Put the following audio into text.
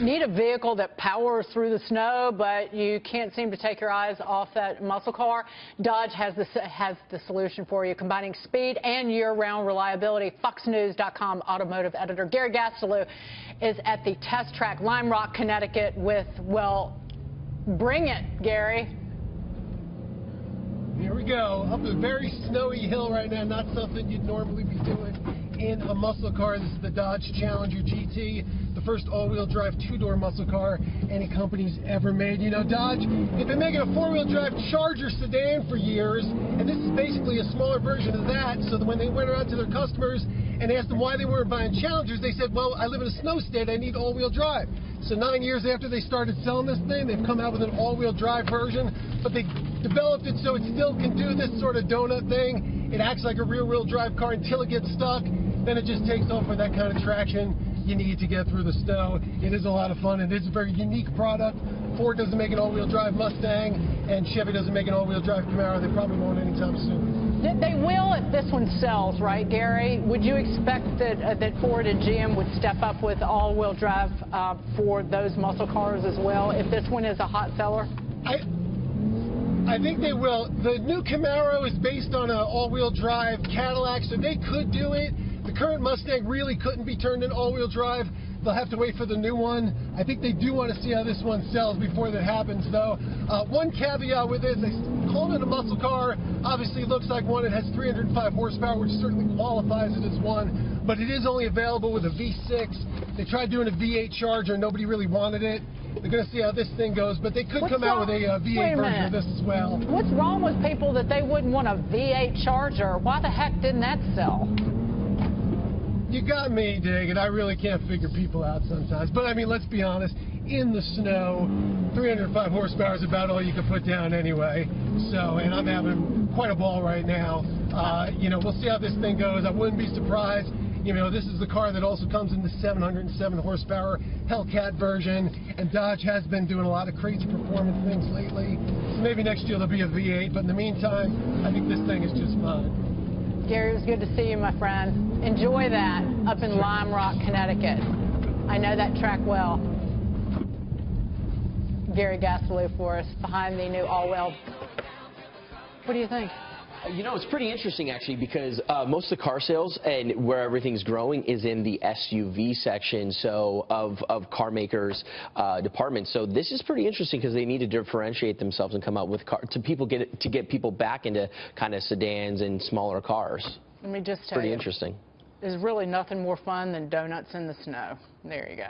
Need a vehicle that powers through the snow, but you can't seem to take your eyes off that muscle car? Dodge has the solution for you, combining speed and year-round reliability. FoxNews.com automotive editor Gary Gastelu is at the test track, Lime Rock, Connecticut, with, well, bring it, Gary. Here we go, up a very snowy hill right now, not something you'd normally be doing in a muscle car. This is the Dodge Challenger GT, the first all-wheel drive two-door muscle car any company's ever made. You know, Dodge, they've been making a four-wheel drive Charger sedan for years, and this is basically a smaller version of that, so that when they went around to their customers and asked them why they weren't buying Challengers, they said, well, I live in a snow state, I need all-wheel drive. So 9 years after they started selling this thing, they've come out with an all-wheel drive version, but they developed it so it still can do this sort of donut thing. It acts like a rear-wheel drive car until it gets stuck. Then it just takes off with that kind of traction you need to get through the snow. It is a lot of fun, and it's a very unique product. Ford doesn't make an all-wheel drive Mustang, and Chevy doesn't make an all-wheel drive Camaro. They probably won't anytime soon. They will if this one sells, right, Gary? Would you expect that Ford and GM would step up with all-wheel drive for those muscle cars as well if this one is a hot seller? I think they will. The new Camaro is based on an all-wheel drive Cadillac, so they could do it. The current Mustang really couldn't be turned into all-wheel drive. They'll have to wait for the new one. I think they do want to see how this one sells before that happens, though. One caveat with this, they call it a muscle car. Obviously, it looks like one. It has 305 horsepower, which certainly qualifies it as one, but it is only available with a V6. They tried doing a V8 Charger. Nobody really wanted it. They're going to see how this thing goes, but they could come out with a V8 version of this as well. What's wrong with people that they wouldn't want a V8 Charger? Why the heck didn't that sell? You got me, Dig, and I really can't figure people out sometimes. But, I mean, let's be honest. In the snow, 305 horsepower is about all you can put down anyway. So, and I'm having quite a ball right now. You know, we'll see how this thing goes. I wouldn't be surprised. You know, this is the car that also comes in the 707 horsepower Hellcat version, and Dodge has been doing a lot of crazy performance things lately. So maybe next year there'll be a V8, but in the meantime, I think this thing is just fine. Gary, it was good to see you, my friend. Enjoy that up in Lime Rock, Connecticut. I know that track well. Gary Gastelu for us behind the new all-wheel. What do you think? You know, it's pretty interesting, actually, because most of the car sales and where everything's growing is in the SUV section of car makers' departments. So this is pretty interesting because they need to differentiate themselves and come out with cars to get people back into kind of sedans and smaller cars. Let me just tell you. Pretty interesting. There's really nothing more fun than donuts in the snow. There you go.